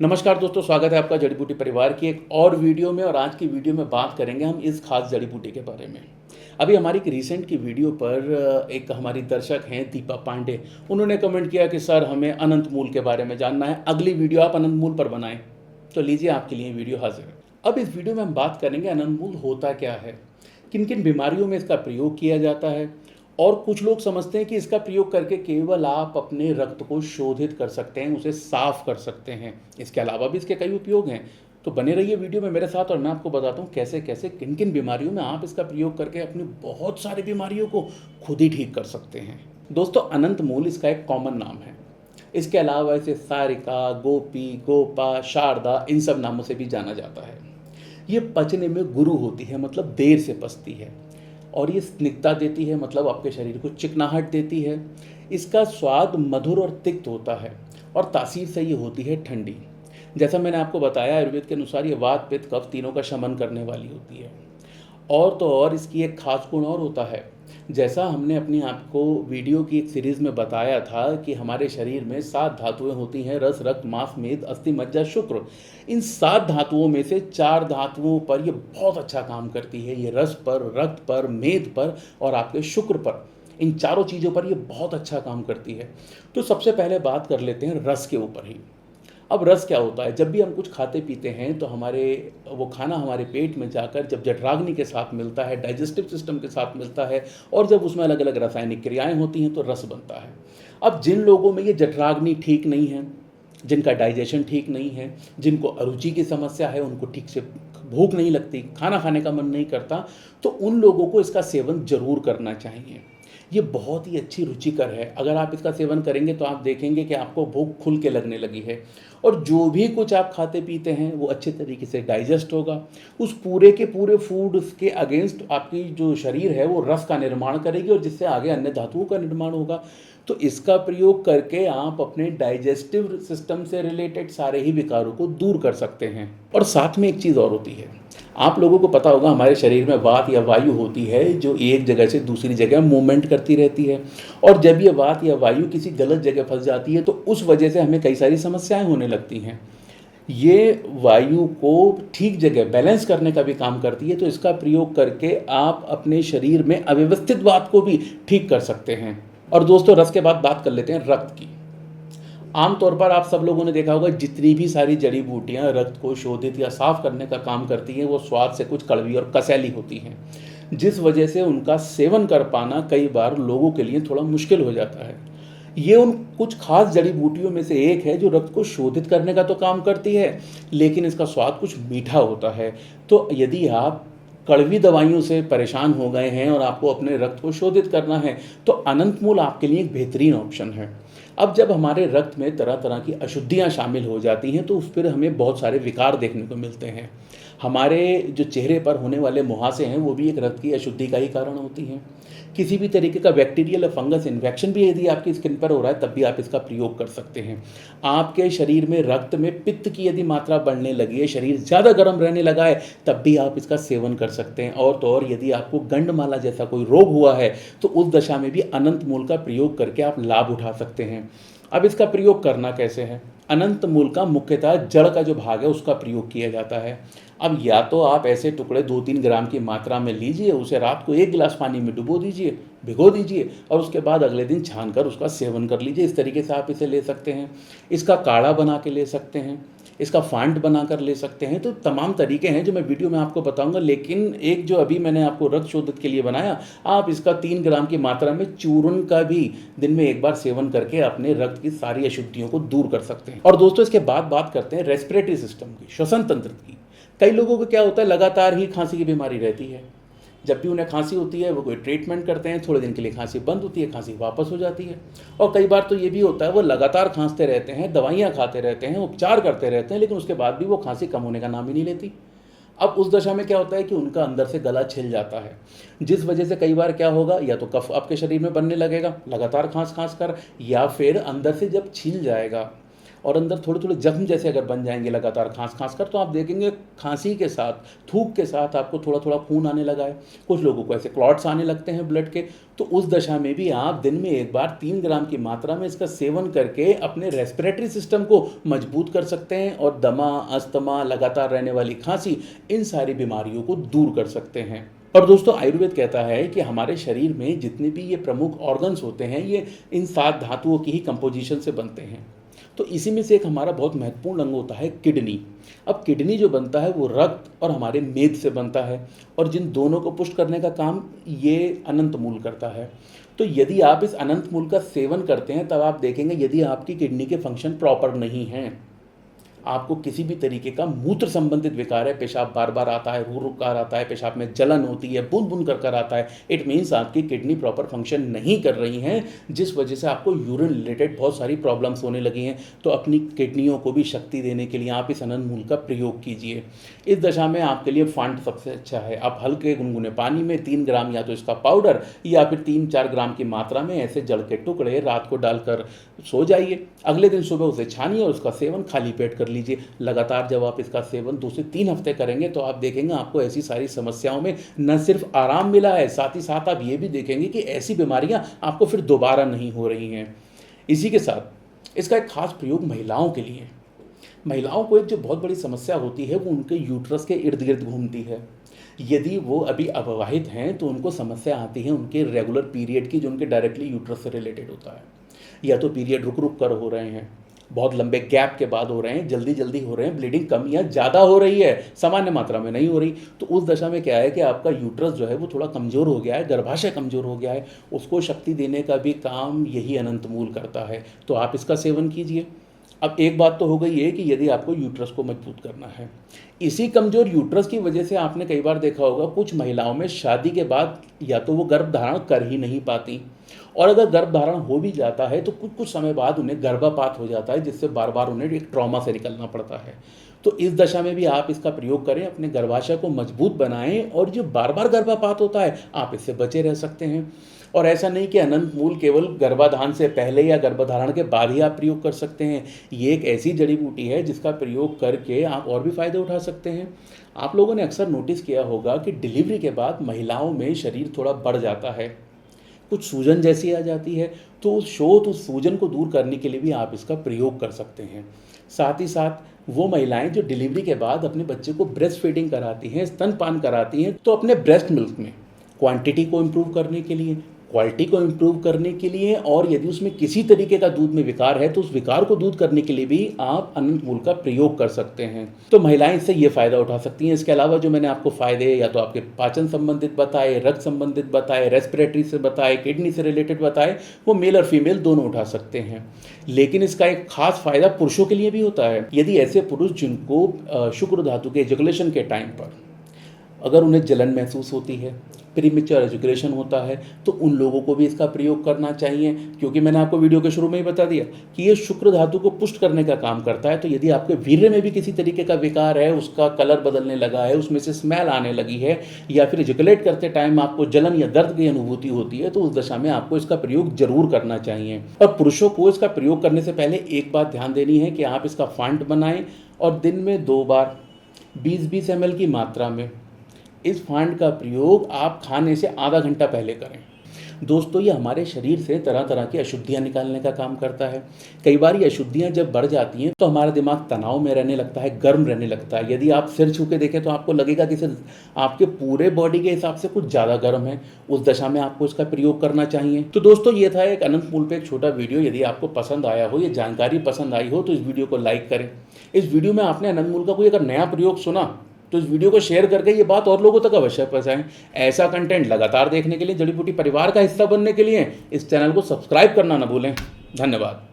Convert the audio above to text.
नमस्कार दोस्तों, स्वागत है आपका जड़ी बूटी परिवार की एक और वीडियो में। और आज की वीडियो में बात करेंगे हम इस खास जड़ी बूटी के बारे में। अभी हमारी एक रिसेंट की वीडियो पर एक हमारी दर्शक हैं दीपा पांडे, उन्होंने कमेंट किया कि सर हमें अनंत मूल के बारे में जानना है, अगली वीडियो आप अनंत मूल पर बनाएं। तो लीजिए, आपके लिए वीडियो हाजिर है। अब इस वीडियो में हम बात करेंगे अनंत मूल होता क्या है, किन किन बीमारियों में इसका प्रयोग किया जाता है, और कुछ लोग समझते हैं कि इसका प्रयोग करके केवल आप अपने रक्त को शोधित कर सकते हैं, उसे साफ कर सकते हैं। इसके अलावा भी इसके कई उपयोग हैं। तो बने रहिए वीडियो में मेरे साथ और मैं आपको बताता हूँ कैसे कैसे किन किन बीमारियों में आप इसका प्रयोग करके अपनी बहुत सारी बीमारियों को खुद ही ठीक कर सकते हैं। दोस्तों, अनंत मूल इसका एक कॉमन नाम है। इसके अलावा इसे सारिका, गोपी, गोपा, शारदा, इन सब नामों से भी जाना जाता है। ये पचने में गुरु होती है, मतलब देर से पचती है, और ये स्निग्धता देती है, मतलब आपके शरीर को चिकनाहट देती है। इसका स्वाद मधुर और तिक्त होता है, और तासीर से ये होती है ठंडी। जैसा मैंने आपको बताया, आयुर्वेद के अनुसार ये वात पित्त कफ तीनों का शमन करने वाली होती है। और तो और इसकी एक खास गुण और होता है, जैसा हमने अपनी आपको वीडियो की एक सीरीज़ में बताया था कि हमारे शरीर में 7 धातुएं होती हैं, रस, रक्त, मांस, मेद, अस्थि, मज्जा, शुक्र। इन 7 धातुओं में से 4 धातुओं पर ये बहुत अच्छा काम करती है। ये रस पर, रक्त पर, मेद पर और आपके शुक्र पर, इन चारों चीज़ों पर ये बहुत अच्छा काम करती है। तो सबसे पहले बात कर लेते हैं रस के ऊपर ही। अब रस क्या होता है? जब भी हम कुछ खाते पीते हैं तो वो खाना हमारे पेट में जाकर जब जठराग्नि के साथ मिलता है, डाइजेस्टिव सिस्टम के साथ मिलता है, और जब उसमें अलग अलग रासायनिक क्रियाएं होती हैं तो रस बनता है। अब जिन लोगों में ये जठराग्नि ठीक नहीं है, जिनका डाइजेशन ठीक नहीं है, जिनको अरुचि की समस्या है, उनको ठीक से भूख नहीं लगती, खाना खाने का मन नहीं करता, तो उन लोगों को इसका सेवन जरूर करना चाहिए। ये बहुत ही अच्छी रुचिकर है। अगर आप इसका सेवन करेंगे तो आप देखेंगे कि आपको भूख खुल के लगने लगी है, और जो भी कुछ आप खाते पीते हैं वो अच्छे तरीके से डाइजेस्ट होगा। उस पूरे के पूरे फूड के अगेंस्ट आपकी जो शरीर है वो रस का निर्माण करेगी, और जिससे आगे अन्य धातुओं का निर्माण होगा। तो इसका प्रयोग करके आप अपने डाइजेस्टिव सिस्टम से रिलेटेड सारे ही विकारों को दूर कर सकते हैं। और साथ में एक चीज़ और होती है, आप लोगों को पता होगा हमारे शरीर में वात या वायु होती है जो एक जगह से दूसरी जगह मूवमेंट करती रहती है। और जब ये वात या वायु किसी गलत जगह फंस जाती है तो उस वजह से हमें कई सारी समस्याएं होने लगती हैं। ये वायु को ठीक जगह बैलेंस करने का भी काम करती है। तो इसका प्रयोग करके आप अपने शरीर में अव्यवस्थित वात को भी ठीक कर सकते हैं। और दोस्तों, रस के बाद बात कर लेते हैं रक्त की। आमतौर पर आप सब लोगों ने देखा होगा, जितनी भी सारी जड़ी बूटियां रक्त को शोधित या साफ करने का काम करती हैं वो स्वाद से कुछ कड़वी और कसैली होती हैं, जिस वजह से उनका सेवन कर पाना कई बार लोगों के लिए थोड़ा मुश्किल हो जाता है। ये उन कुछ खास जड़ी बूटियों में से एक है जो रक्त को शोधित करने का तो काम करती है, लेकिन इसका स्वाद कुछ मीठा होता है। तो यदि आप कड़वी दवाइयों से परेशान हो गए हैं और आपको अपने रक्त को शोधित करना है तो अनंत मूल आपके लिए एक बेहतरीन ऑप्शन है। अब जब हमारे रक्त में तरह तरह की अशुद्धियां शामिल हो जाती हैं तो उस पर हमें बहुत सारे विकार देखने को मिलते हैं। हमारे जो चेहरे पर होने वाले मुहासे हैं वो भी एक रक्त की अशुद्धि का ही कारण होती हैं। किसी भी तरीके का बैक्टीरियल या फंगस इन्फेक्शन भी यदि आपकी स्किन पर हो रहा है तब भी आप इसका प्रयोग कर सकते हैं। आपके शरीर में रक्त में पित्त की यदि मात्रा बढ़ने लगी है, शरीर ज़्यादा गर्म रहने लगा है, तब भी आप इसका सेवन कर सकते हैं। और तो और यदि आपको गंडमाला जैसा कोई रोग हुआ है तो उस दशा में भी अनंत मूल का प्रयोग करके आप लाभ उठा सकते हैं। अब इसका प्रयोग करना कैसे है? अनंत मूल का मुख्यतः जड़ का जो भाग है उसका प्रयोग किया जाता है। अब या तो आप ऐसे टुकड़े 2-3 ग्राम की मात्रा में लीजिए, उसे रात को 1 गिलास पानी में डुबो दीजिए, भिगो दीजिए, और उसके बाद अगले दिन छानकर उसका सेवन कर लीजिए। इस तरीके से आप इसे ले सकते हैं। इसका काढ़ा बना के ले सकते हैं, इसका फांड बनाकर ले सकते हैं। तो तमाम तरीके हैं जो मैं वीडियो में आपको बताऊंगा, लेकिन एक जो अभी मैंने आपको रक्त शोधित के लिए बनाया, आप इसका 3 ग्राम की मात्रा में चूर्ण का भी दिन में एक बार सेवन करके अपने रक्त की सारी अशुद्धियों को दूर कर सकते हैं। और दोस्तों, इसके बाद बात करते हैं रेस्पिरेटरी सिस्टम की, श्वसन तंत्र की। कई लोगों को क्या होता है, लगातार ही खांसी की बीमारी रहती है। जब भी उन्हें खांसी होती है वो कोई ट्रीटमेंट करते हैं, थोड़े दिन के लिए खांसी बंद होती है, खांसी वापस हो जाती है। और कई बार तो ये भी होता है वो लगातार खांसते रहते हैं, दवाइयाँ खाते रहते हैं, उपचार करते रहते हैं, लेकिन उसके बाद भी वो खांसी कम होने का नाम ही नहीं लेती। अब उस दशा में क्या होता है कि उनका अंदर से गला छिल जाता है, जिस वजह से कई बार क्या होगा, या तो कफ आपके शरीर में बनने लगेगा लगातार खांस खांस कर, या फिर अंदर से जब छिल जाएगा और अंदर थोड़े थोड़े जख्म जैसे अगर बन जाएंगे लगातार खांस खांस कर, तो आप देखेंगे खांसी के साथ, थूक के साथ आपको थोड़ा थोड़ा खून आने लगा है। कुछ लोगों को ऐसे क्लॉट्स आने लगते हैं ब्लड के। तो उस दशा में भी आप दिन में एक बार 3 ग्राम की मात्रा में इसका सेवन करके अपने रेस्पिरेटरी सिस्टम को मजबूत कर सकते हैं और दमा, अस्थमा, लगातार रहने वाली खांसी, इन सारी बीमारियों को दूर कर सकते हैं। और दोस्तों, आयुर्वेद कहता है कि हमारे शरीर में जितने भी ये प्रमुख ऑर्गन्स होते हैं, ये इन 7 धातुओं की ही कंपोजिशन से बनते हैं। तो इसी में से एक हमारा बहुत महत्वपूर्ण अंग होता है किडनी। अब किडनी जो बनता है वो रक्त और हमारे मेद से बनता है, और जिन दोनों को पुष्ट करने का काम ये अनंत मूल करता है। तो यदि आप इस अनंत मूल का सेवन करते हैं, तब आप देखेंगे यदि आपकी किडनी के फंक्शन प्रॉपर नहीं हैं, आपको किसी भी तरीके का मूत्र संबंधित विकार है, पेशाब बार बार आता है, रुक रुक कर आता है, पेशाब में जलन होती है, बूंद बूंद कर कर आता है, इट मीन्स आपकी किडनी प्रॉपर फंक्शन नहीं कर रही हैं, जिस वजह से आपको यूरिन रिलेटेड बहुत सारी प्रॉब्लम्स होने लगी हैं। तो अपनी किडनियों को भी शक्ति देने के लिए आप इस अनंत मूल का प्रयोग कीजिए। इस दशा में आपके लिए फांड सबसे अच्छा है। आप हल्के गुनगुने पानी में 3 ग्राम या तो इसका पाउडर या फिर 3-4 ग्राम की मात्रा में ऐसे जल के टुकड़े रात को डालकर सो जाइए। अगले दिन सुबह उसे छानिए और उसका सेवन खाली पेट कर लीजिए। लगातार जब आप इसका सेवन 2 से 3 हफ्ते करेंगे, तो आप देखेंगे आपको ऐसी सारी समस्याओं में न सिर्फ आराम मिला है, साथ ही साथ आप ये भी देखेंगे कि ऐसी बीमारियां आपको फिर दोबारा नहीं हो रही हैं। इसी के साथ इसका एक खास प्रयोग महिलाओं के लिए। महिलाओं को एक जो बहुत बड़ी समस्या होती है वो उनके यूट्रस के इर्द गिर्द घूमती है। यदि वो अभी अविवाहित हैं तो उनको समस्या आती है उनके रेगुलर पीरियड की, जो उनके डायरेक्टली यूट्रस से रिलेटेड होता है। या तो पीरियड रुक रुक कर हो रहे हैं, बहुत लंबे गैप के बाद हो रहे हैं, जल्दी जल्दी हो रहे हैं, ब्लीडिंग कम या ज़्यादा हो रही है, सामान्य मात्रा में नहीं हो रही। तो उस दशा में क्या है कि आपका यूट्रस जो है वो थोड़ा कमज़ोर हो गया है, गर्भाशय कमज़ोर हो गया है, उसको शक्ति देने का भी काम यही अनंत मूल करता है। तो आप इसका सेवन कीजिए। अब एक बात तो हो गई है कि यदि आपको यूट्रस को मजबूत करना है, इसी कमज़ोर यूट्रस की वजह से आपने कई बार देखा होगा कुछ महिलाओं में शादी के बाद या तो वो गर्भ धारण कर ही नहीं पाती, और अगर गर्भ धारण हो भी जाता है तो कुछ कुछ समय बाद उन्हें गर्भपात हो जाता है, जिससे बार बार उन्हें एक ट्रॉमा से निकलना पड़ता है। तो इस दशा में भी आप इसका प्रयोग करें, अपने गर्भाशय को मजबूत बनाएं, और जो बार बार गर्भपात होता है आप इससे बचे रह सकते हैं। और ऐसा नहीं कि अनंत मूल केवल गर्भाधान से पहले या गर्भधारण के बाद ही आप प्रयोग कर सकते हैं। ये एक ऐसी जड़ी बूटी है जिसका प्रयोग करके आप और भी फायदे उठा सकते हैं। आप लोगों ने अक्सर नोटिस किया होगा कि डिलीवरी के बाद महिलाओं में शरीर थोड़ा बढ़ जाता है, कुछ सूजन जैसी आ जाती है। तो उस सूजन को दूर करने के लिए भी आप इसका प्रयोग कर सकते हैं। साथ ही साथ वो महिलाएं जो डिलीवरी के बाद अपने बच्चे को ब्रेस्ट फीडिंग कराती हैं, स्तनपान कराती हैं, तो अपने ब्रेस्ट मिल्क में क्वांटिटी को इम्प्रूव करने के लिए, क्वालिटी को इम्प्रूव करने के लिए, और यदि उसमें किसी तरीके का दूध में विकार है तो उस विकार को दूर करने के लिए भी आप अनंत मूल का प्रयोग कर सकते हैं। तो महिलाएं इससे ये फ़ायदा उठा सकती हैं। इसके अलावा जो मैंने आपको फ़ायदे या तो आपके पाचन संबंधित बताए, रक्त संबंधित बताए, रेस्पिरेटरी से बताए, किडनी से रिलेटेड बताए, वो मेल और फीमेल दोनों उठा सकते हैं। लेकिन इसका एक खास फ़ायदा पुरुषों के लिए भी होता है। यदि ऐसे पुरुष जिनको शुक्र धातु के एजुकेशन के टाइम पर अगर उन्हें जलन महसूस होती है, प्रीमेच्योर एजुकेशन होता है, तो उन लोगों को भी इसका प्रयोग करना चाहिए, क्योंकि मैंने आपको वीडियो के शुरू में ही बता दिया कि ये शुक्र धातु को पुष्ट करने का काम करता है। तो यदि आपके वीर्य में भी किसी तरीके का विकार है, उसका कलर बदलने लगा है, उसमें से स्मेल आने लगी है, या फिर एजुकेट करते टाइम आपको जलन या दर्द की अनुभूति होती है, तो उस दशा में आपको इसका प्रयोग जरूर करना चाहिए। और पुरुषों को इसका प्रयोग करने से पहले एक बात ध्यान देनी है कि आप इसका फंड बनाएं और दिन में 2 बार 20-20 ml की मात्रा में इस फांड का प्रयोग आप खाने से आधा घंटा पहले करें। दोस्तों, ये हमारे शरीर से तरह तरह की अशुद्धियाँ निकालने का काम करता है। कई बार ये अशुद्धियाँ जब बढ़ जाती हैं तो हमारा दिमाग तनाव में रहने लगता है, गर्म रहने लगता है। यदि आप सिर छू के देखें तो आपको लगेगा कि सिर आपके पूरे बॉडी के हिसाब से कुछ ज़्यादा गर्म है। उस दशा में आपको इसका प्रयोग करना चाहिए। तो दोस्तों, ये था एक अनंत मूल पे एक छोटा वीडियो। यदि आपको पसंद आया हो, ये जानकारी पसंद आई हो, तो इस वीडियो को लाइक करें। इस वीडियो में आपने अनंत मूल का कोई अगर नया प्रयोग सुना तो इस वीडियो को शेयर करके ये बात और लोगों तक अवश्य पहुंचाएं। ऐसा कंटेंट लगातार देखने के लिए, जड़ी बूटी परिवार का हिस्सा बनने के लिए इस चैनल को सब्सक्राइब करना ना भूलें। धन्यवाद।